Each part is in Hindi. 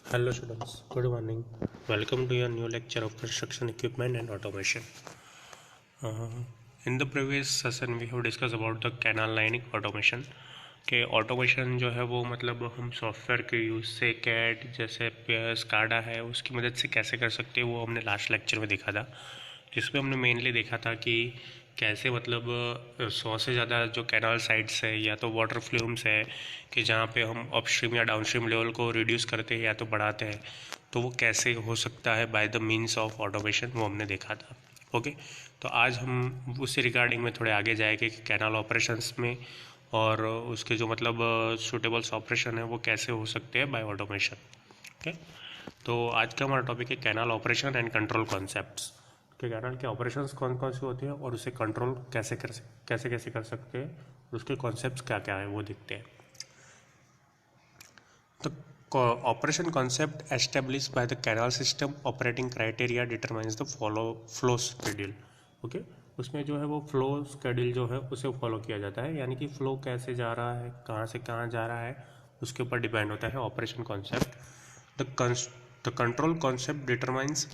Hello students, good morning. Welcome to your new lecture of construction equipment and automation. Uh, in the previous session we have discussed about the canal lining automation. कि ऑटोमेशन जो है वो मतलब हम सॉफ्टवेयर के यूज़ से कैड जैसे स्काडा है उसकी मदद से कैसे कर सकते हैं, वो हमने लास्ट लेक्चर में देखा था, जिसमें हमने मेनली देखा था कि कैसे मतलब 100 से ज़्यादा जो कैनाल साइट्स है या तो वाटर फ्लूम्स है कि जहाँ पे हम अपस्ट्रीम या डाउनस्ट्रीम लेवल को रिड्यूस करते हैं या तो बढ़ाते हैं, तो वो कैसे हो सकता है by the means of automation, वो हमने देखा था। ओके, तो आज हम उससे रिगार्डिंग में थोड़े आगे जाएंगे कि कैनाल ऑपरेशंस में और उसके जो मतलब सूटेबल्स ऑपरेशन है वो कैसे हो सकते हैं बाय ऑटोमेशन। ओके, तो आज का हमारा टॉपिक है canal operation and control concepts कि कैनाल के ऑपरेशंस कौन कौन से होते हैं और उसे कंट्रोल कैसे कर सकते हैं, उसके कॉन्सेप्ट्स क्या क्या है वो देखते हैं। तो operation concept establish by the canal system operating criteria determines the flow schedule. Okay, उसमें जो है वो फ्लो शेड्यूल जो है उसे फॉलो किया जाता है, यानी कि फ्लो कैसे जा रहा है, कहाँ से कहाँ जा रहा है, उसके ऊपर डिपेंड होता है operation concept. The control concept determines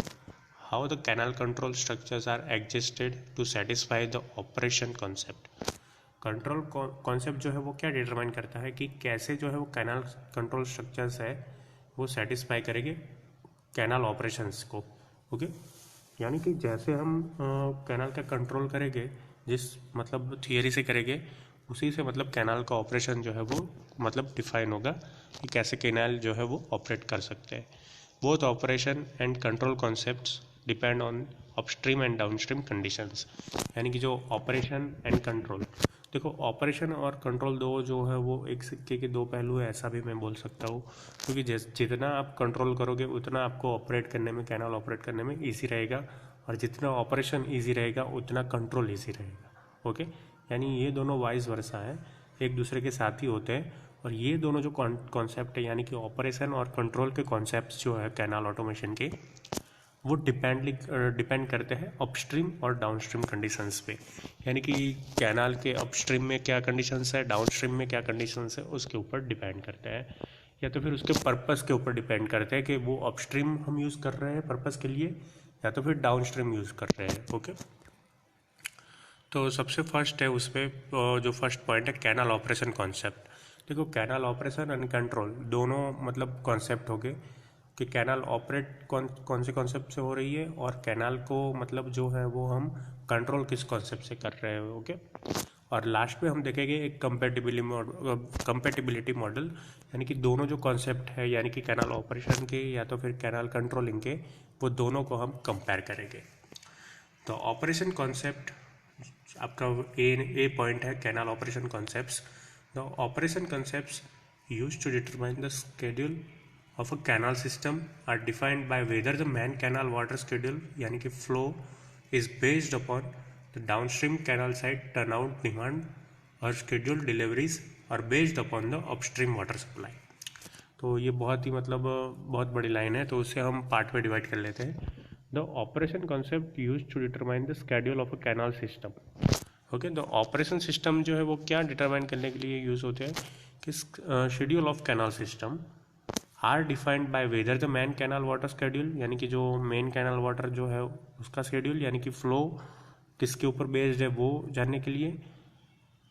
how the canal control structures are adjusted to satisfy the operation concept. Control concept जो है वो क्या डिटरमाइन करता है कि कैसे जो है वो कैनाल कंट्रोल स्ट्रक्चर्स है वो सेटिस्फाई करेंगे कैनाल ऑपरेशंस को। ओके, यानी कि जैसे हम कैनाल का कंट्रोल करेंगे, जिस मतलब थियरी से करेंगे, उसी से मतलब कैनाल का ऑपरेशन जो है वो मतलब डिफाइन होगा कि कैसे कैनाल जो है वो ऑपरेट कर सकते हैं। Both operation and control concepts depend on upstream and downstream conditions, यानी कि जो ऑपरेशन एंड कंट्रोल, देखो ऑपरेशन और कंट्रोल दो जो है वो एक सिक्के के दो पहलू है, ऐसा भी मैं बोल सकता हूँ, क्योंकि जितना आप कंट्रोल करोगे उतना आपको ऑपरेट करने में, कैनाल ऑपरेट करने में ईजी रहेगा, और जितना ऑपरेशन ईजी रहेगा उतना कंट्रोल ईजी रहेगा। ओके, यानी ये दोनों वाइस वर्सा है, एक दूसरे के साथ ही होते हैं, और ये दोनों जो कॉन्सेप्ट है यानी कि ऑपरेशन और कंट्रोल के कॉन्सेप्ट्स जो है कैनाल ऑटोमेशन के, वो डिपेंड करते हैं अपस्ट्रीम और डाउनस्ट्रीम कंडीशंस पे, यानी कि कैनाल के अपस्ट्रीम में क्या कंडीशंस है, डाउनस्ट्रीम में क्या कंडीशंस है, उसके ऊपर डिपेंड करते हैं, या तो फिर उसके पर्पस के ऊपर डिपेंड करते हैं कि वो अपस्ट्रीम हम यूज़ कर रहे हैं पर्पस के लिए या तो फिर डाउनस्ट्रीम यूज़ कर रहे हैं। ओके, तो सबसे फर्स्ट है उसमें जो फर्स्ट पॉइंट है कैनाल ऑपरेशन कॉन्सेप्ट। देखो कैनाल ऑपरेशन एंड कंट्रोल दोनों मतलब कॉन्सेप्ट हो गए कि कैनाल ऑपरेट कौन से कॉन्सेप्ट से हो रही है, और कैनाल को मतलब जो है वो हम कंट्रोल किस कॉन्सेप्ट से कर रहे हैं। ओके, और लास्ट में हम देखेंगे एक कंपेटिबिलिटी मॉडल, यानी कि दोनों जो कॉन्सेप्ट है यानी कि कैनाल ऑपरेशन के या तो फिर कैनाल कंट्रोलिंग के, वो दोनों को हम कंपेयर करेंगे। तो ऑपरेशन कॉन्सेप्ट आपका ए पॉइंट है canal operation concepts. The operation concepts use to determine the schedule of a canal system are defined by whether the main canal water schedule यानी कि flow is based upon the downstream canal side turnout demand और scheduled deliveries are based upon the upstream water supply। तो ये बहुत ही मतलब बहुत बड़ी लाइन है, तो उसे हम पार्ट में डिवाइड कर लेते हैं। The operation concept use to determine the schedule of a canal system. Okay, तो ऑपरेशन सिस्टम जो है वो क्या डिटरमाइन करने के लिए यूज़ होते हैं कि schedule of canal system are defined by whether the main canal water schedule, यानी कि जो मेन कैनाल वाटर जो है उसका शेड्यूल यानी कि फ्लो किसके ऊपर बेस्ड है वो जानने के लिए,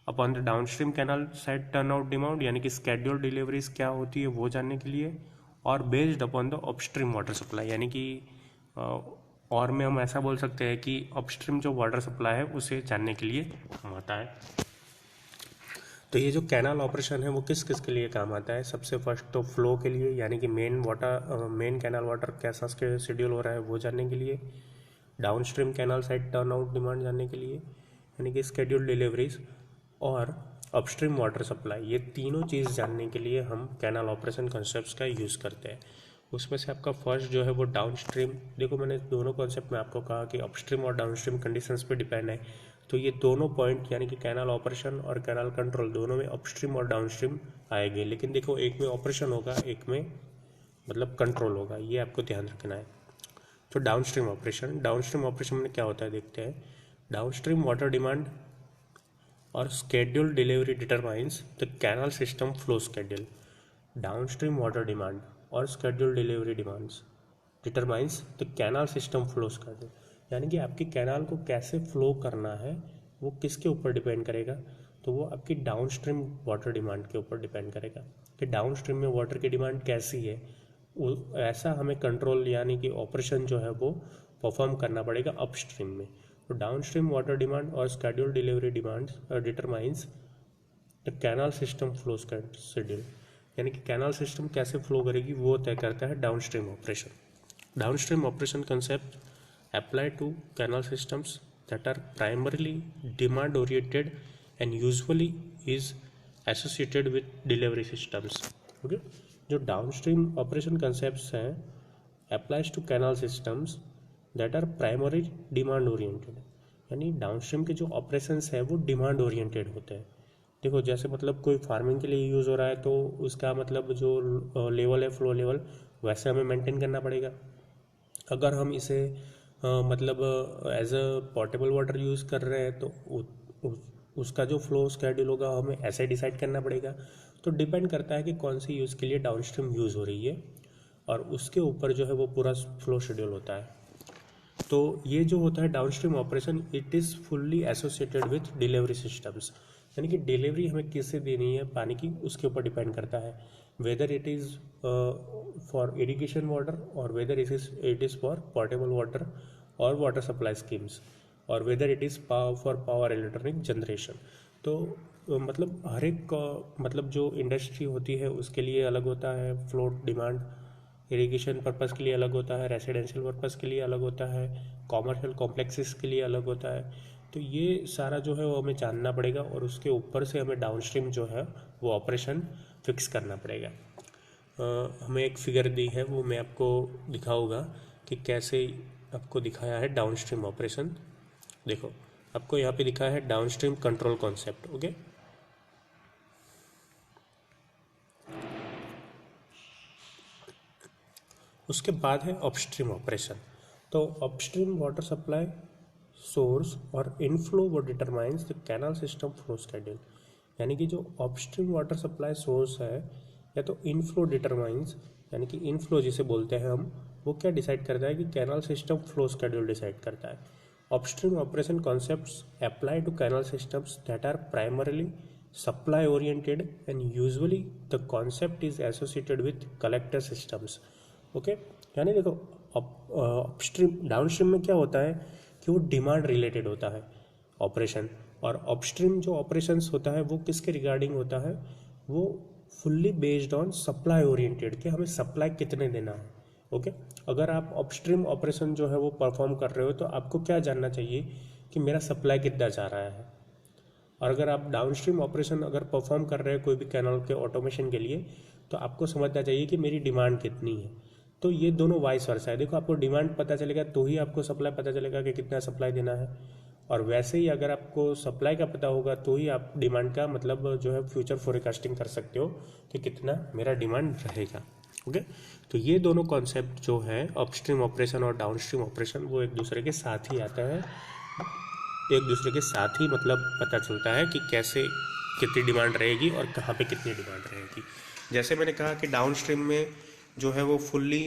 upon the downstream canal side turn out demand यानी कि स्केड्यूल डिलीवरीज क्या होती है वो जानने के लिए, और based upon the upstream water supply, यानी कि और में हम ऐसा बोल सकते हैं कि अपस्ट्रीम जो वाटर सप्लाई है उसे जानने के लिए काम आता है। तो ये जो कैनाल ऑपरेशन है वो किस किस के लिए काम आता है, सबसे फर्स्ट तो फ्लो के लिए, यानी कि मेन कैनाल वाटर कैसा शेड्यूल हो रहा है वो जानने के लिए, downstream canal side turn out demand जानने के लिए यानी कि स्केड्यूल डिलीवरीज, और अपस्ट्रीम वाटर सप्लाई, ये तीनों चीज़ जानने के लिए हम कैनाल ऑपरेशन कॉन्सेप्ट्स का यूज़ करते हैं। उसमें से आपका फर्स्ट जो है वो डाउनस्ट्रीम, देखो मैंने दोनों कॉन्सेप्ट में आपको कहा कि अपस्ट्रीम और डाउनस्ट्रीम कंडीशंस पे डिपेंड है, तो ये दोनों पॉइंट यानी कि कैनाल ऑपरेशन और कैनाल कंट्रोल दोनों में अपस्ट्रीम और डाउनस्ट्रीम आएंगे, लेकिन देखो एक में ऑपरेशन होगा एक में मतलब कंट्रोल होगा, ये आपको ध्यान रखना है। तो डाउनस्ट्रीम ऑपरेशन में क्या होता है देखते हैं। डाउनस्ट्रीम वाटर डिमांड और schedule delivery determines the canal system flow schedule। Downstream water demand और scheduled delivery determines the canal system flow schedule। यानी कि आपकी कैनाल को कैसे फ्लो करना है वो किसके ऊपर डिपेंड करेगा, तो वो आपकी डाउनस्ट्रीम वाटर डिमांड के ऊपर डिपेंड करेगा कि डाउनस्ट्रीम में वाटर की डिमांड कैसी है। ऐसा हमें कंट्रोल यानी कि ऑपरेशन जो है वो परफॉर्म करना पड़ेगा अपस्ट्रीम में। तो डाउनस्ट्रीम वाटर डिमांड और schedule delivery demands determines the canal system flow schedule. यानी कि कैनाल सिस्टम कैसे फ्लो करेगी वो तय करता है downstream operation. Downstream operation concept apply to canal systems that are primarily demand oriented and usually is associated with delivery systems. Okay, जो डाउनस्ट्रीम ऑपरेशन कंसेप्ट्स हैं applies to canal systems that are primary demand oriented. यानी डाउनस्ट्रीम के जो ऑपरेशंस हैं वो डिमांड ओरिएंटेड होते हैं। देखो जैसे मतलब कोई फार्मिंग के लिए यूज़ हो रहा है तो उसका मतलब जो लेवल है फ्लो लेवल वैसे हमें मेंटेन करना पड़ेगा। अगर हम इसे मतलब as a portable water use कर रहे हैं तो उसका जो फ्लो स्केड्यूल होगा हमें ऐसे डिसाइड करना पड़ेगा। तो डिपेंड करता है कि कौन सी यूज़ के लिए डाउनस्ट्रीम यूज़ हो रही है और उसके ऊपर जो है वो पूरा फ्लो शेड्यूल होता है। तो ये जो होता है downstream operation it is fully associated with delivery systems. यानी कि डिलीवरी हमें किससे देनी है पानी की उसके ऊपर डिपेंड करता है, whether it is for irrigation water और whether it is for portable water और वाटर सप्लाई स्कीम्स और whether it is for power electronic generation. तो मतलब हर एक मतलब जो इंडस्ट्री होती है उसके लिए अलग होता है फ्लो डिमांड, इरिगेशन पर्पज़ के लिए अलग होता है, रेसिडेंशियल पर्पज़ के लिए अलग होता है, कॉमर्शियल कॉम्प्लेक्सेस के लिए अलग होता है। तो ये सारा जो है वो हमें जानना पड़ेगा और उसके ऊपर से हमें डाउनस्ट्रीम जो है वो ऑपरेशन फिक्स करना पड़ेगा। हमें एक फिगर दी है वो मैं आपको दिखाऊंगा कि कैसे आपको दिखाया है डाउनस्ट्रीम ऑपरेशन। देखो आपको यहाँ पे दिखा है डाउनस्ट्रीम कंट्रोल कॉन्सेप्ट। ओके, उसके बाद है अपस्ट्रीम ऑपरेशन। तो अपस्ट्रीम वाटर सप्लाई सोर्स और इनफ्लो वो determines the canal system flow schedule. यानी कि जो अपस्ट्रीम वाटर सप्लाई सोर्स है या तो इनफ्लो डिटरमाइंस, यानी कि इनफ्लो जिसे बोलते हैं हम, वो क्या डिसाइड करता है कि canal system flow schedule decide करता है। Upstream operation concepts apply to canal systems that are primarily supply oriented and usually the concept is associated with collector systems। Okay, यानी देखो अपस्ट्रीम डाउनस्ट्रीम में क्या होता है कि वो डिमांड रिलेटेड होता है ऑपरेशन, और अपस्ट्रीम जो ऑपरेशंस होता है वो किसके रिगार्डिंग होता है, वो fully based on supply oriented कि हमें सप्लाई कितने देना है। ओके, अगर आप अपस्ट्रीम ऑपरेशन जो है वो परफॉर्म कर रहे हो तो आपको क्या जानना चाहिए कि मेरा सप्लाई कितना जा रहा है। और अगर आप डाउनस्ट्रीम ऑपरेशन अगर परफॉर्म कर रहे हैं कोई भी कैनाल के ऑटोमेशन के लिए तो आपको समझना चाहिए कि मेरी डिमांड कितनी है। तो ये दोनों वाइस वर्सा है। देखो आपको डिमांड पता चलेगा तो ही आपको सप्लाई पता चलेगा कि कितना सप्लाई देना है, और वैसे ही अगर आपको सप्लाई का पता होगा तो ही आप डिमांड का मतलब जो है फ्यूचर फोरकास्टिंग कर सकते हो कि कितना मेरा डिमांड रहेगा। ओके, तो ये दोनों कॉन्सेप्ट जो है अपस्ट्रीम ऑपरेशन और डाउनस्ट्रीम ऑपरेशन वो एक दूसरे के साथ ही आता है, एक दूसरे के साथ ही मतलब पता चलता है कि कैसे कितनी डिमांड रहेगी और कहाँ पे कितनी डिमांड रहेगी। जैसे मैंने कहा कि डाउनस्ट्रीम में जो है वो fully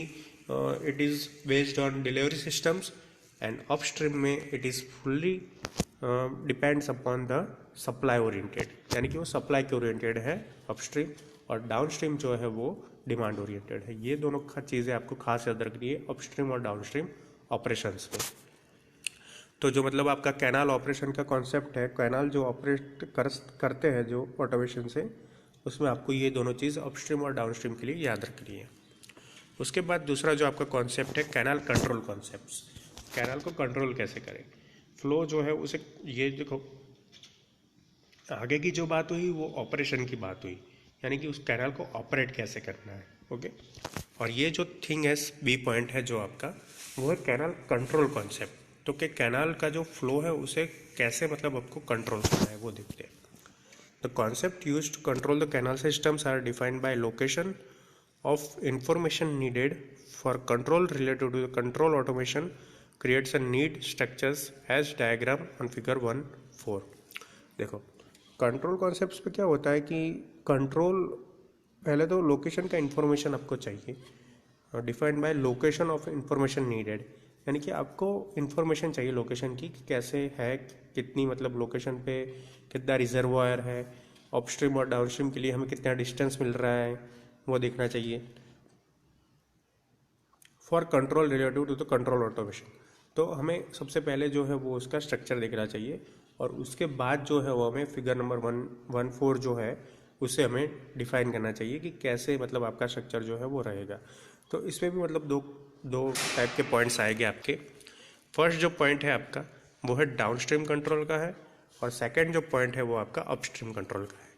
it is based on delivery systems and upstream में it is fully depends upon the supply oriented, यानी कि वो सप्लाई के ओरिएंटेड है अपस्ट्रीम, और डाउनस्ट्रीम जो है वो डिमांड ओरिएंटेड है। ये दोनों चीज़ें आपको खास याद रखनी है अपस्ट्रीम और डाउनस्ट्रीम ऑपरेशंस में। तो जो मतलब आपका कैनाल ऑपरेशन का कॉन्सेप्ट है, कैनाल जो ऑपरेट करते हैं जो ऑटोमेशन से, उसमें आपको ये दोनों चीज़ अपस्ट्रीम और डाउनस्ट्रीम के लिए याद रखनी है। उसके बाद दूसरा जो आपका कॉन्सेप्ट है कैनाल कंट्रोल कॉन्सेप्ट्स। कैनाल को कंट्रोल कैसे करें, फ्लो जो है उसे, ये देखो आगे की जो बात हुई वो ऑपरेशन की बात हुई, यानी कि उस कैनाल को ऑपरेट कैसे करना है। ओके, और ये जो थिंग है बी पॉइंट है जो आपका, वो है कैनाल कंट्रोल कॉन्सेप्ट। तो कि कैनाल का जो फ्लो है उसे कैसे मतलब आपको कंट्रोल करना है वो देखते हैं। The concept used to control the canal systems are defined by location of information needed for control related to the control automation creates a need structures as diagram on figure 1.4। देखो कंट्रोल कॉन्सेप्ट्स पे क्या होता है कि कंट्रोल पहले तो लोकेशन का इन्फॉर्मेशन आपको चाहिए, defined by location of information needed, यानी कि आपको इन्फॉर्मेशन चाहिए लोकेशन की कि कैसे है, कितनी मतलब लोकेशन पे कितना रिजर्वायर है, अपस्ट्रीम और डाउनस्ट्रीम के लिए हमें कितना डिस्टेंस मिल रहा है वो देखना चाहिए। For control relative to the control automation, तो हमें सबसे पहले जो है वो उसका स्ट्रक्चर देखना चाहिए, और उसके बाद जो है वो हमें फिगर नंबर 114 जो है उसे हमें डिफाइन करना चाहिए कि कैसे मतलब आपका स्ट्रक्चर जो है वो रहेगा। तो इसमें भी मतलब दो दो टाइप के पॉइंट्स आएंगे आपके। फर्स्ट जो पॉइंट है आपका वो है डाउनस्ट्रीम कंट्रोल का है, और सेकंड जो पॉइंट है वो आपका अपस्ट्रीम कंट्रोल का है।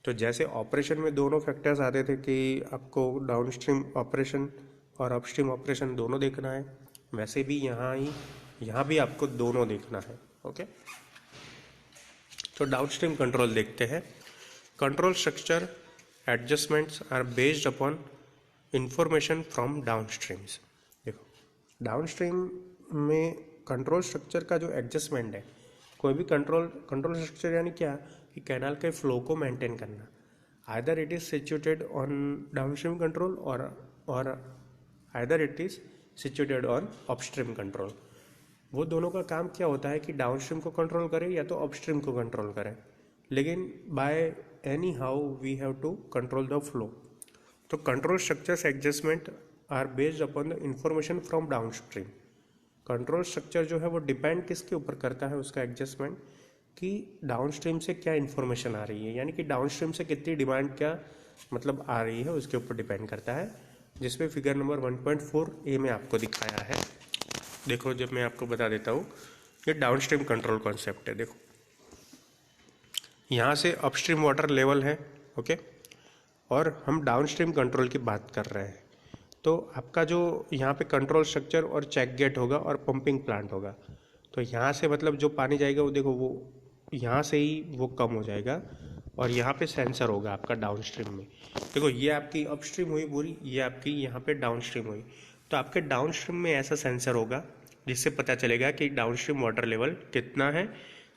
तो जैसे ऑपरेशन में दोनों फैक्टर्स आते थे कि आपको डाउनस्ट्रीम ऑपरेशन और अपस्ट्रीम ऑपरेशन दोनों देखना है, वैसे भी यहाँ भी आपको दोनों देखना है। ओके, तो डाउनस्ट्रीम कंट्रोल देखते हैं। Control structure adjustments are based upon information from downstreams. देखो, डाउनस्ट्रीम में कंट्रोल स्ट्रक्चर का जो एडजस्टमेंट है, कोई भी कंट्रोल स्ट्रक्चर यानी क्या कि कैनाल के फ्लो को मेंटेन करना, either it is situated on downstream control और either it is situated on upstream control. वो दोनों का काम क्या होता है कि डाउनस्ट्रीम को कंट्रोल करें या तो अपस्ट्रीम को कंट्रोल करें, लेकिन by any how we have to control the flow. तो control structures adjustment are based upon the information from downstream. Control structure जो है वो डिपेंड किसके ऊपर करता है उसका एडजस्टमेंट, कि डाउनस्ट्रीम से क्या इन्फॉर्मेशन आ रही है, यानी कि डाउनस्ट्रीम से कितनी डिमांड क्या मतलब आ रही है उसके ऊपर डिपेंड करता है, जिसमें फिगर नंबर 1.4 में आपको दिखाया है। देखो, जब मैं आपको बता देता हूँ, ये डाउनस्ट्रीम कंट्रोल कॉन्सेप्ट है। देखो, यहाँ से अपस्ट्रीम वाटर लेवल है, ओके, और हम डाउनस्ट्रीम कंट्रोल की बात कर रहे हैं। तो आपका जो यहाँ पे कंट्रोल स्ट्रक्चर और चेक गेट होगा और पंपिंग प्लांट होगा। तो यहाँ से मतलब जो पानी जाएगा वो देखो, वो यहाँ से ही वो कम हो जाएगा, और यहाँ पे सेंसर होगा आपका डाउनस्ट्रीम में। देखो, ये आपकी अपस्ट्रीम हुई पूरी, ये आपकी यहाँ पे डाउनस्ट्रीम हुई। तो आपके डाउनस्ट्रीम में ऐसा सेंसर होगा जिससे पता चलेगा कि डाउनस्ट्रीम वाटर लेवल कितना है।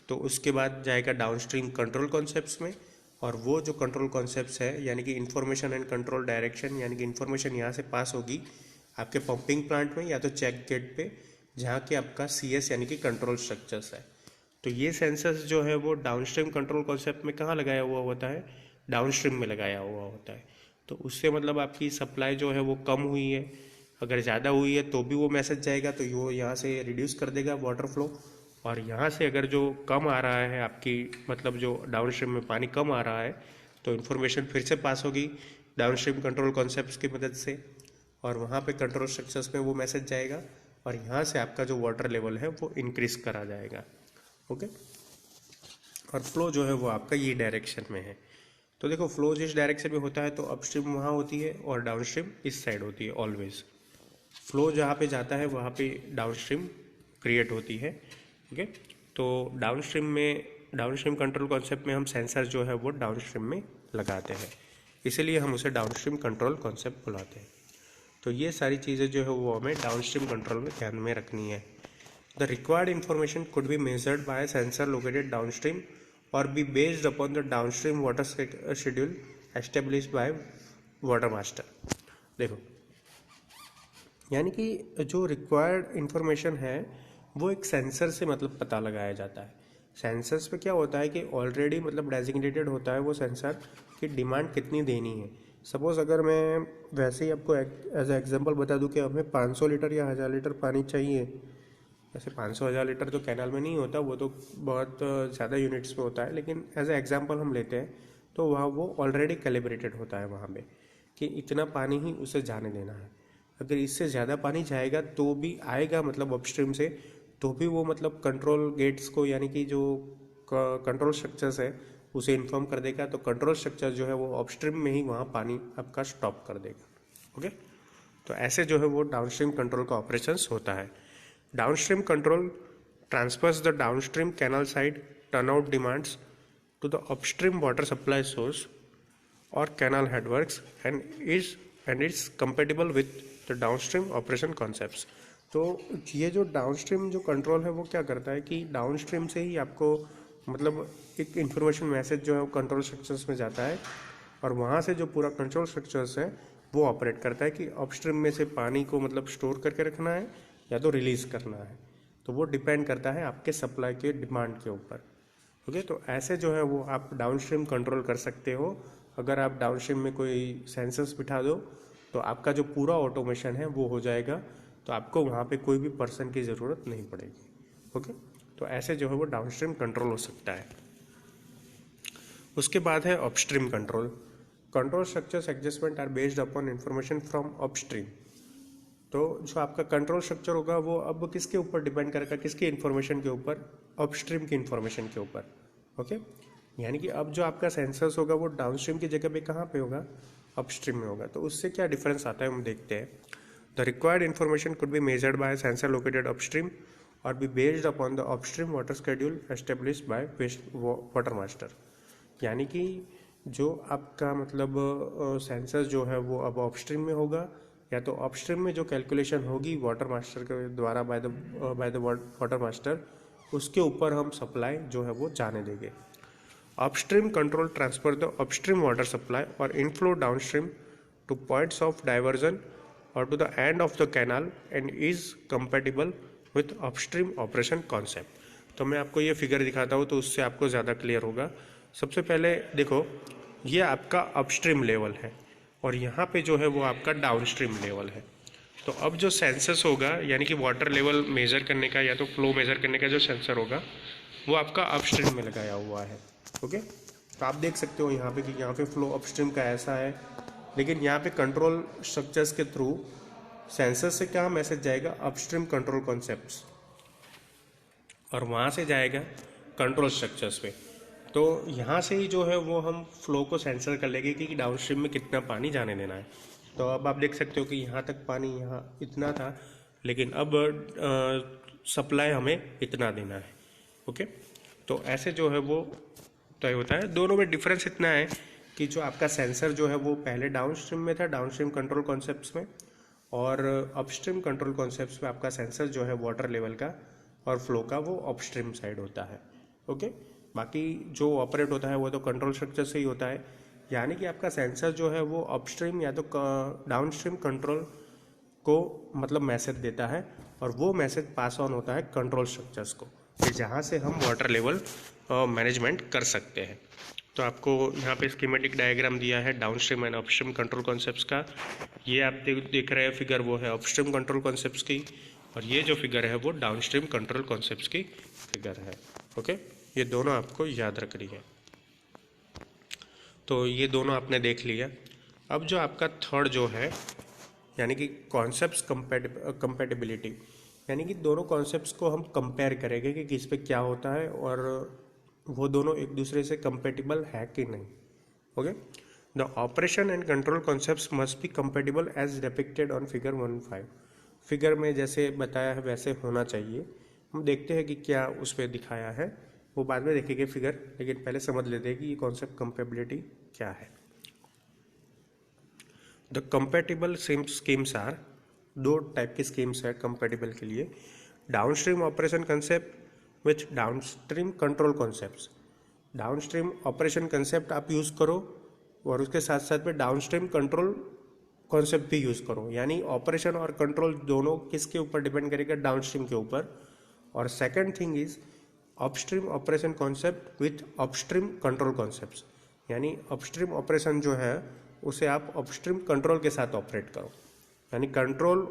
तो उसके बाद जाएगा डाउनस्ट्रीम कंट्रोल कॉन्सेप्ट्स में, और वो जो कंट्रोल कॉन्सेप्ट्स है यानी कि इन्फॉर्मेशन एंड कंट्रोल डायरेक्शन, यानी कि इन्फॉर्मेशन यहाँ से पास होगी आपके पंपिंग प्लांट में या तो चेक गेट पे, जहाँ के आपका CS यानी कि कंट्रोल स्ट्रक्चर्स है। तो ये सेंसर्स जो है वो डाउनस्ट्रीम कंट्रोल कॉन्सेप्ट में कहाँ लगाया हुआ होता है, डाउनस्ट्रीम में लगाया हुआ होता है। तो उससे मतलब आपकी सप्लाई जो है वो कम हुई है, अगर ज़्यादा हुई है तो भी वो मैसेज जाएगा, तो वो यहाँ से रिड्यूस कर देगा वाटर फ्लो। और यहाँ से अगर जो कम आ रहा है आपकी मतलब जो डाउनस्ट्रीम में पानी कम आ रहा है, तो इन्फॉर्मेशन फिर से पास होगी डाउनस्ट्रीम कंट्रोल कॉन्सेप्ट्स की मदद से, और वहाँ पे कंट्रोल स्ट्रक्चर्स में वो मैसेज जाएगा, और यहाँ से आपका जो वाटर लेवल है वो इंक्रीज करा जाएगा। ओके, और फ्लो जो है वो आपका ये डायरेक्शन में है। तो देखो, फ्लो जिस डायरेक्शन में होता है तो अपस्ट्रीम वहाँ होती है और डाउनस्ट्रीम इस साइड होती है ऑलवेज। फ्लो जहाँ पे जाता है वहाँ पे डाउनस्ट्रीम क्रिएट होती है। ओके, तो डाउनस्ट्रीम कंट्रोल कॉन्सेप्ट में हम सेंसर जो है वो डाउनस्ट्रीम में लगाते हैं, इसीलिए हम उसे डाउनस्ट्रीम कंट्रोल कॉन्सेप्ट बुलाते हैं। तो ये सारी चीज़ें जो है वो हमें डाउनस्ट्रीम कंट्रोल में ध्यान में रखनी है। The required information could be measured by sensor located downstream और be based upon the downstream water schedule established by water master. देखो, यानी कि जो रिक्वायर्ड इंफॉर्मेशन है वो एक सेंसर से मतलब पता लगाया जाता है। सेंसर्स पे क्या होता है कि ऑलरेडी मतलब डेजिग्नेटेड होता है वो सेंसर कि डिमांड कितनी देनी है। सपोज़ अगर मैं वैसे ही आपको एज एग्जांपल बता दूं कि हमें 500 लीटर या 1000 लीटर पानी चाहिए, वैसे 500-1000 लीटर तो कैनाल में नहीं होता, वो तो बहुत ज़्यादा यूनिट्स में होता है, लेकिन एज ए एग्जांपल हम लेते हैं तो वहाँ वो ऑलरेडी कैलिब्रेटेड होता है वहाँ पे कि इतना पानी ही उसे जाने देना है। अगर इससे ज़्यादा पानी जाएगा तो भी आएगा मतलब अपस्ट्रीम से, तो भी वो मतलब कंट्रोल गेट्स को यानी कि जो कंट्रोल स्ट्रक्चर्स है उसे इन्फॉर्म कर देगा। तो कंट्रोल स्ट्रक्चर जो है वो अपस्ट्रीम में ही वहाँ पानी आपका स्टॉप कर देगा। ओके, तो ऐसे जो है वो डाउनस्ट्रीम कंट्रोल का ऑपरेशंस होता है। Downstream control transfers the downstream canal side turnout demands to the upstream water supply source और canal headworks and its compatible with the downstream operation concepts. तो ये जो डाउनस्ट्रीम जो कंट्रोल है वो क्या करता है कि डाउनस्ट्रीम से ही आपको मतलब एक इन्फॉर्मेशन मैसेज जो है वो कंट्रोल स्ट्रक्चर्स में जाता है, और वहाँ से जो पूरा कंट्रोल स्ट्रक्चर्स है वो ऑपरेट करता है कि अपस्ट्रीम में से पानी को मतलब स्टोर करके रखना है या तो रिलीज करना है। तो वो डिपेंड करता है आपके सप्लाई के डिमांड के ऊपर। ओके, तो ऐसे जो है वो आप डाउनस्ट्रीम कंट्रोल कर सकते हो। अगर आप डाउनस्ट्रीम में कोई सेंसर्स बिठा दो तो आपका जो पूरा ऑटोमेशन है वो हो जाएगा, तो आपको वहाँ पे कोई भी पर्सन की ज़रूरत नहीं पड़ेगी। ओके, तो ऐसे जो है वो डाउनस्ट्रीम कंट्रोल हो सकता है। उसके बाद है upstream control. Control structures adjustment are based upon information from upstream. तो जो आपका कंट्रोल स्ट्रक्चर होगा वो अब किसके ऊपर डिपेंड करेगा, किसकी इन्फॉर्मेशन के ऊपर, अपस्ट्रीम की इन्फॉर्मेशन के ऊपर। ओके, यानी कि अब जो आपका सेंसर्स होगा वो डाउनस्ट्रीम की जगह पे कहाँ पे होगा, अपस्ट्रीम में होगा। तो उससे क्या डिफरेंस आता है हम देखते हैं। The required information could be measured by sensor located upstream और be based upon the upstream water schedule established by water master. यानी कि जो आपका मतलब सेंसर जो है वो अब अपस्ट्रीम में होगा, या तो अपस्ट्रीम में जो कैलकुलेशन होगी वाटर मास्टर के द्वारा बाय द वाटर मास्टर, उसके ऊपर हम सप्लाई जो है वो जाने देंगे। Upstream control transfer the upstream water supply और inflow downstream to points of diversion और to the end of the canal and is compatible with upstream operation concept. तो मैं आपको ये फिगर दिखाता हूँ तो उससे आपको ज़्यादा क्लियर होगा। सबसे पहले देखो, ये आपका अपस्ट्रीम लेवल है और यहाँ पे जो है वो आपका डाउनस्ट्रीम लेवल है। तो अब जो सेंसर्स होगा यानी कि वाटर लेवल मेज़र करने का या तो फ्लो मेज़र करने का जो सेंसर होगा वो आपका अपस्ट्रीम में लगाया हुआ है। ओके, तो आप देख सकते हो यहाँ पे कि यहाँ पे फ्लो अपस्ट्रीम का ऐसा है, लेकिन यहाँ पे कंट्रोल स्ट्रक्चर्स के थ्रू सेंसर से क्या मैसेज जाएगा, अपस्ट्रीम कंट्रोल कॉन्सेप्ट्स, और वहाँ से जाएगा कंट्रोल स्ट्रक्चर्स पे। तो यहाँ से ही जो है वो हम फ्लो को सेंसर कर लेंगे कि डाउनस्ट्रीम में कितना पानी जाने देना है। तो अब आप देख सकते हो कि यहाँ तक पानी यहाँ इतना था, लेकिन अब सप्लाई हमें इतना देना है। ओके, तो ऐसे जो है वो तय होता है। दोनों में डिफरेंस इतना है कि जो आपका सेंसर जो है वो पहले डाउनस्ट्रीम में था, डाउनस्ट्रीम कंट्रोल कॉन्सेप्ट्स में, और अपस्ट्रीम कंट्रोल कॉन्सेप्ट्स में आपका सेंसर जो है वाटर लेवल का और फ्लो का वो अपस्ट्रीम साइड होता है। ओके, बाकी जो ऑपरेट होता है वो तो कंट्रोल स्ट्रक्चर से ही होता है। यानी कि आपका सेंसर जो है वो अपस्ट्रीम या तो डाउनस्ट्रीम कंट्रोल को मतलब मैसेज देता है और वो मैसेज पास ऑन होता है कंट्रोल स्ट्रक्चर्स को, कि जहाँ से हम वाटर लेवल मैनेजमेंट कर सकते हैं। तो आपको यहाँ पे स्कीमेटिक डायग्राम दिया है downstream and upstream control concepts का। ये आप देख रहे हैं फिगर, वो है अपस्ट्रीम कंट्रोल कॉन्सेप्ट्स की, और ये जो फिगर है वो डाउनस्ट्रीम कंट्रोल कॉन्सेप्ट्स की फिगर है। ओके, ये दोनों आपको याद रखनी है। तो ये दोनों आपने देख लिया। अब जो आपका थर्ड जो है यानी कि कॉन्सेप्ट्स कंपेटिबिलिटी, यानी कि दोनों कॉन्सेप्ट्स को हम कंपेयर करेंगे कि किस पे क्या होता है और वो दोनों एक दूसरे से कंपेटिबल है कि नहीं। Okay, the operation and control concepts must be compatible as depicted on figure 1.5। Figure में जैसे बताया है वैसे होना चाहिए। हम देखते हैं कि क्या उस पर दिखाया है, वो बाद में देखेंगे फिगर, लेकिन पहले समझ लेते हैं कि ये कॉन्सेप्ट कंपेबिलिटी क्या है। द कंपेटिबल स्कीम्स आर, दो टाइप के स्कीम्स है कंपेटिबल के लिए। Downstream operation concept with downstream control concepts. Downstream operation concept आप यूज़ करो और उसके साथ साथ में डाउनस्ट्रीम कंट्रोल कॉन्सेप्ट भी यूज़ करो। यानी ऑपरेशन और कंट्रोल दोनों किसके ऊपर डिपेंड करेगा, डाउनस्ट्रीम के ऊपर। और second thing is upstream operation concept with upstream control concepts. यानी अपस्ट्रीम ऑपरेशन जो है उसे आप अपस्ट्रीम कंट्रोल के साथ ऑपरेट करो। यानी कंट्रोल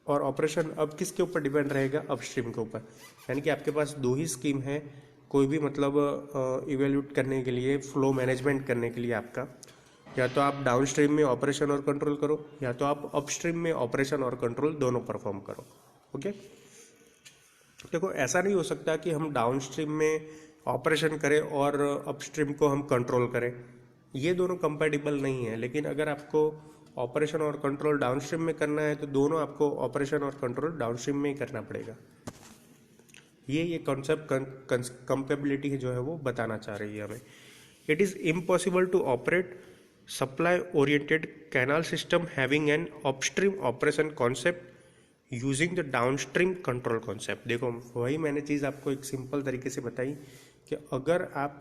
और ऑपरेशन अब किसके ऊपर डिपेंड रहेगा, अपस्ट्रीम के ऊपर। यानी कि आपके पास दो ही स्कीम है कोई भी मतलब इवेल्यूट करने के लिए, फ्लो मैनेजमेंट करने के लिए आपका, या तो आप डाउनस्ट्रीम में ऑपरेशन और कंट्रोल करो या तो आप अपस्ट्रीम में ऑपरेशन और कंट्रोल दोनों परफॉर्म करो। ओके, देखो ऐसा नहीं हो सकता कि हम डाउनस्ट्रीम में ऑपरेशन करें और अपस्ट्रीम को हम कंट्रोल करें, ये दोनों कंपैटिबल नहीं है। लेकिन अगर आपको ऑपरेशन और कंट्रोल डाउनस्ट्रीम में करना है तो दोनों आपको ऑपरेशन और कंट्रोल डाउनस्ट्रीम में ही करना पड़ेगा। ये कॉन्सेप्ट कंपेबिलिटी जो है वो बताना चाह रही है हमें। It is impossible to operate supply oriented canal system having an upstream operation concept using the downstream control concept. देखो वही मैंने चीज़ आपको एक सिंपल तरीके से बताई कि अगर आप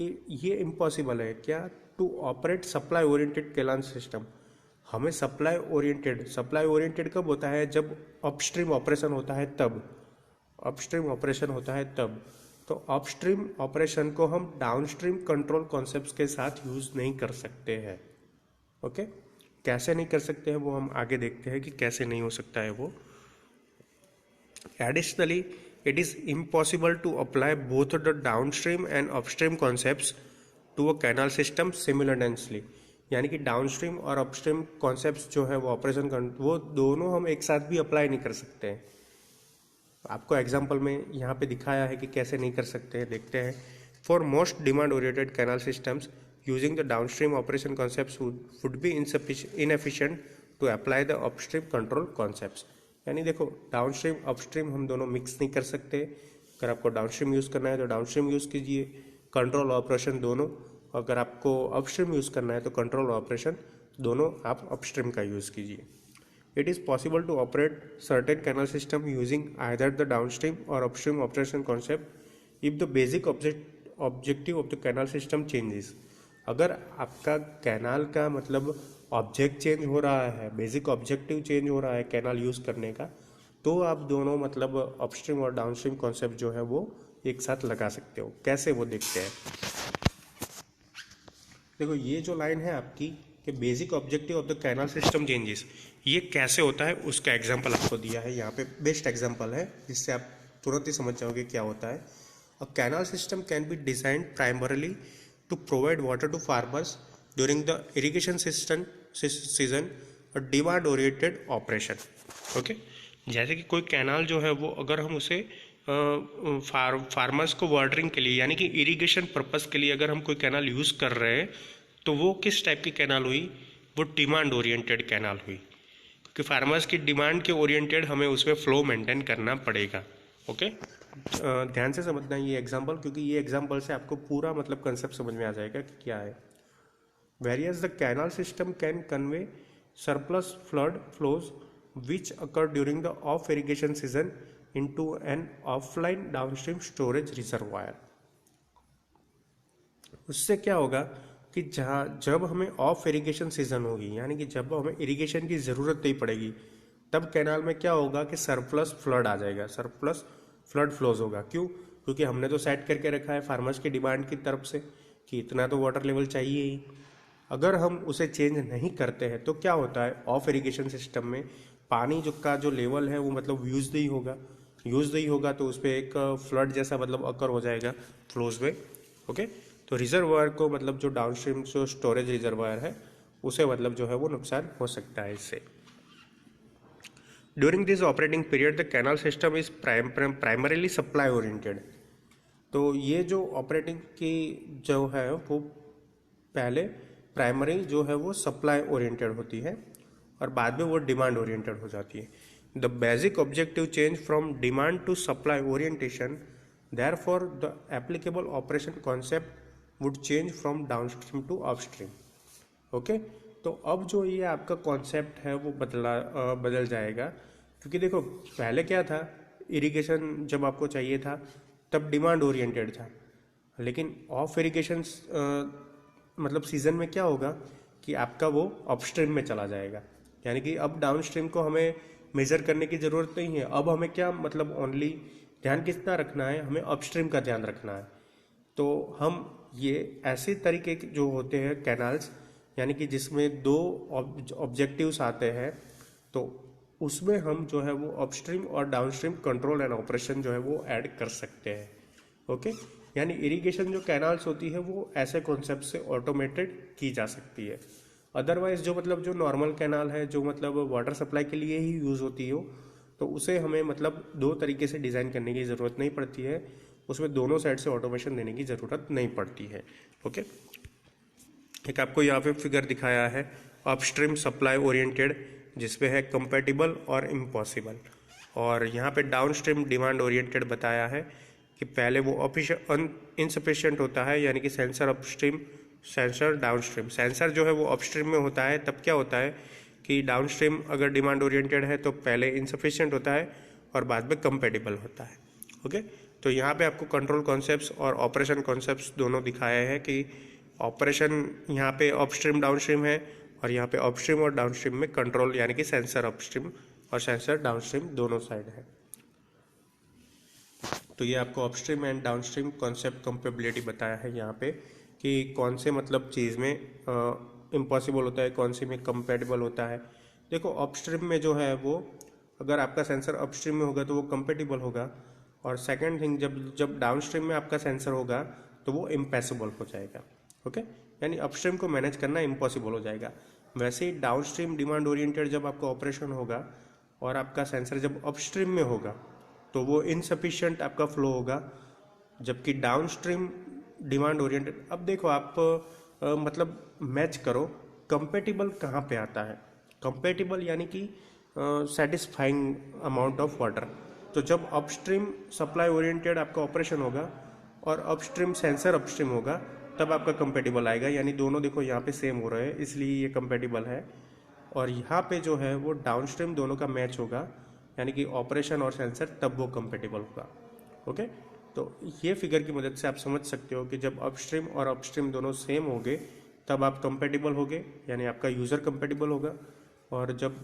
ये इम्पॉसिबल है क्या, to operate supply oriented canal system. हमें सप्लाई ओरिएंटेड कब होता है, जब अपस्ट्रीम ऑपरेशन होता है तब, अपस्ट्रीम ऑपरेशन होता है तब। तो अपस्ट्रीम ऑपरेशन को हम डाउनस्ट्रीम कंट्रोल कॉन्सेप्ट्स के साथ यूज नहीं कर सकते हैं। ओके, कैसे नहीं कर सकते हैं वो हम आगे देखते हैं कि कैसे नहीं हो सकता है वो। Additionally it is impossible to apply both the downstream and upstream concepts to a canal system simultaneously। यानी कि डाउनस्ट्रीम और अपस्ट्रीम कॉन्सेप्ट्स जो है वो ऑपरेशन वो दोनों हम एक साथ भी अप्लाई नहीं कर सकते हैं। आपको एग्जांपल में यहाँ पे दिखाया है कि कैसे नहीं कर सकते हैं, देखते हैं। For most demand oriented canal systems using the downstream operation concepts would be inefficient to apply the upstream control concepts. यानी देखो, डाउनस्ट्रीम अपस्ट्रीम हम दोनों मिक्स नहीं कर सकते। अगर आपको डाउनस्ट्रीम यूज़ करना है तो डाउनस्ट्रीम यूज़ कीजिए, कंट्रोल ऑपरेशन दोनों। अगर आपको अपस्ट्रीम यूज़ करना है तो कंट्रोल ऑपरेशन दोनों आप अपस्ट्रीम का यूज़ कीजिए। It is possible to operate certain canal system using either the downstream और upstream operation concept if the basic objective of the canal system changes. अगर आपका कैनाल का मतलब ऑब्जेक्ट चेंज हो रहा है, बेसिक ऑब्जेक्टिव चेंज हो रहा है कैनाल यूज़ करने का, तो आप दोनों मतलब अपस्ट्रीम और डाउनस्ट्रीम कॉन्सेप्ट जो है वो एक साथ लगा सकते हो। कैसे वो देखते हैं। देखो, ये जो लाइन है आपकी कि basic objective of the canal system changes, ये कैसे होता है उसका एग्जाम्पल आपको दिया है यहाँ पे। बेस्ट एग्जाम्पल है जिससे आप तुरंत ही समझ जाओगे क्या होता है। A canal system can be designed primarily to provide water to farmers during the irrigation season और डिमांड ओरिएंटेड ऑपरेशन। ओके, जैसे कि कोई कैनाल जो है वो अगर हम उसे फार्मर्स को वाटरिंग के लिए यानी कि इरिगेशन पर्पस के लिए अगर हम कोई कैनाल यूज़ कर रहे हैं तो वो किस टाइप की कैनाल हुई, वो डिमांड ओरिएंटेड कैनाल हुई, क्योंकि फार्मर्स की डिमांड के ओरिएंटेड हमें उसमें फ्लो मेंटेन करना पड़ेगा। ओके, ध्यान से समझना ये एग्जाम्पल, क्योंकि ये एग्जाम्पल से आपको पूरा मतलब कंसेप्ट समझ में आ जाएगा कि क्या है। Whereas the canal system can convey surplus flood flows which occur during the off irrigation season into an offline downstream storage reservoir। उससे क्या होगा कि जब हमें ऑफ इरिगेशन सीजन होगी, यानी कि जब हमें इरिगेशन की ज़रूरत नहीं पड़ेगी, तब कैनाल में क्या होगा कि सरप्लस फ्लड आ जाएगा, सरप्लस फ्लड फ्लोज होगा। क्यों? क्योंकि हमने तो सेट करके रखा है फार्मर्स की डिमांड की तरफ से कि इतना तो वाटर लेवल चाहिए ही। अगर हम उसे चेंज नहीं करते हैं तो क्या होता है, ऑफ इरिगेशन सिस्टम में पानी का जो लेवल है वो मतलब यूज़ नहीं होगा तो उस पर एक फ्लड जैसा मतलब अकर हो जाएगा फ्लोज में। ओके, तो रिजर्वायर को मतलब जो डाउनस्ट्रीम जो स्टोरेज रिजर्वायर है उसे मतलब जो है वो नुकसान हो सकता है इससे। During this operating period the canal system is primarily supply oriented. तो ये जो ऑपरेटिंग की जो है वो पहले प्राइमरी जो है वो सप्लाई ओरिएंटेड होती है और बाद में वो डिमांड ओरिएंटेड हो जाती है। The basic objective change from demand to supply orientation, therefore the applicable operation concept would change from downstream to upstream. Okay, तो अब जो ये आपका कॉन्सेप्ट है वो बदल जाएगा, क्योंकि देखो पहले क्या था, इरिगेशन जब आपको चाहिए था तब डिमांड ओरिएंटेड था, लेकिन ऑफ इरिगेशन मतलब सीजन में क्या होगा कि आपका वो अपस्ट्रीम में चला जाएगा। यानी कि अब डाउनस्ट्रीम को हमें मेजर करने की ज़रूरत नहीं है। अब हमें क्या मतलब ओनली ध्यान कितना रखना है, हमें अपस्ट्रीम का ध्यान रखना है। तो हम ये ऐसे तरीके के जो होते हैं कैनाल्स, यानी कि जिसमें दो ऑब्जेक्टिव्स आते हैं, तो उसमें हम जो है वो अपस्ट्रीम और डाउनस्ट्रीम कंट्रोल एंड ऑपरेशन जो है वो ऐड कर सकते हैं। ओके, यानी इरिगेशन जो कैनाल्स होती है वो ऐसे कॉन्सेप्ट से ऑटोमेटेड की जा सकती है। अदरवाइज जो मतलब जो नॉर्मल कैनाल है जो मतलब वाटर सप्लाई के लिए ही यूज़ होती हो, तो उसे हमें मतलब दो तरीके से डिज़ाइन करने की ज़रूरत नहीं पड़ती है, उसमें दोनों साइड से ऑटोमेशन देने की ज़रूरत नहीं पड़ती है। ओके, एक आपको यहाँ पे फिगर दिखाया है अपस्ट्रीम सप्लाई ओरिएंटेड, जिसपे है कंपैटिबल और इम्पॉसिबल, और यहाँ पे डाउनस्ट्रीम डिमांड ओरिएंटेड बताया है कि पहले वो इनसफिशिएंट होता है, यानी कि sensor upstream sensor downstream. Sensor जो है वो अपस्ट्रीम में होता है, तब क्या होता है कि डाउनस्ट्रीम अगर डिमांड ओरिएंटेड है तो पहले इनसफिशिएंट होता है और बाद में कंपैटिबल होता है। ओके, तो यहाँ पे आपको कंट्रोल कॉन्सेप्ट्स और ऑपरेशन कॉन्सेप्ट्स दोनों दिखाए हैं कि ऑपरेशन यहाँ पे अपस्ट्रीम डाउनस्ट्रीम है और यहाँ पे अपस्ट्रीम और डाउनस्ट्रीम में कंट्रोल यानी कि सेंसर अपस्ट्रीम और सेंसर डाउनस्ट्रीम दोनों साइड है। तो ये आपको upstream and downstream concept compatibility बताया है यहाँ पे कि कौन से मतलब चीज़ में इम्पॉसिबल होता है, कौन सी में कंपेटिबल होता है। देखो अपस्ट्रीम में जो है वो अगर आपका सेंसर अपस्ट्रीम में होगा तो वो कंपेटिबल होगा, और सेकंड थिंग जब डाउनस्ट्रीम में आपका सेंसर होगा तो वो इम्पॉसिबल हो जाएगा। ओके, यानी अपस्ट्रीम को मैनेज करना इम्पॉसिबल हो जाएगा। वैसे ही डाउनस्ट्रीम डिमांड ओरिएंटेड जब आपका ऑपरेशन होगा और आपका सेंसर जब अपस्ट्रीम में होगा तो वो इनसफिशिएंट आपका फ्लो होगा, जबकि डाउनस्ट्रीम डिमांड ओरिएंटेड। अब देखो आप मतलब मैच करो कंपेटिबल कहाँ पे आता है। कंपेटिबल यानी कि सेटिस्फाइंग अमाउंट ऑफ वाटर। तो जब अपस्ट्रीम सप्लाई ओरिएंटेड आपका ऑपरेशन होगा और अपस्ट्रीम सेंसर अपस्ट्रीम होगा तब आपका कंपेटिबल आएगा, यानी दोनों देखो यहाँ पे सेम हो रहे हैं इसलिए ये कंपेटिबल है। और यहाँ पे जो है वो डाउनस्ट्रीम दोनों का मैच होगा यानी कि ऑपरेशन और सेंसर, तब वो कंपेटिबल होगा। ओके, तो ये फिगर की मदद से आप समझ सकते हो कि जब अपस्ट्रीम और अपस्ट्रीम दोनों सेम होंगे तब आप कंपेटिबल होगे यानी आपका यूज़र कंपेटिबल होगा, और जब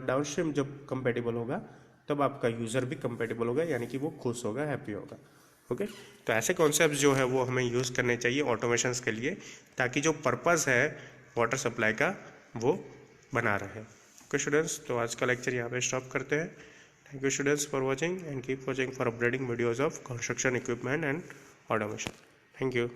डाउनस्ट्रीम जब कंपेटिबल होगा तब आपका यूज़र भी कंपेटिबल होगा यानी कि वो खुश होगा, हैप्पी होगा। ओके, तो ऐसे कॉन्सेप्ट जो है वो हमें यूज़ करने चाहिए ऑटोमेशंस के लिए, ताकि जो पर्पस है वाटर सप्लाई का वो बना रहे। ओके स्टूडेंट्स, तो आज का लेक्चर यहाँ पे स्टॉप करते हैं। Thank you students for watching and keep watching for updating videos of construction equipment and automation. Thank you.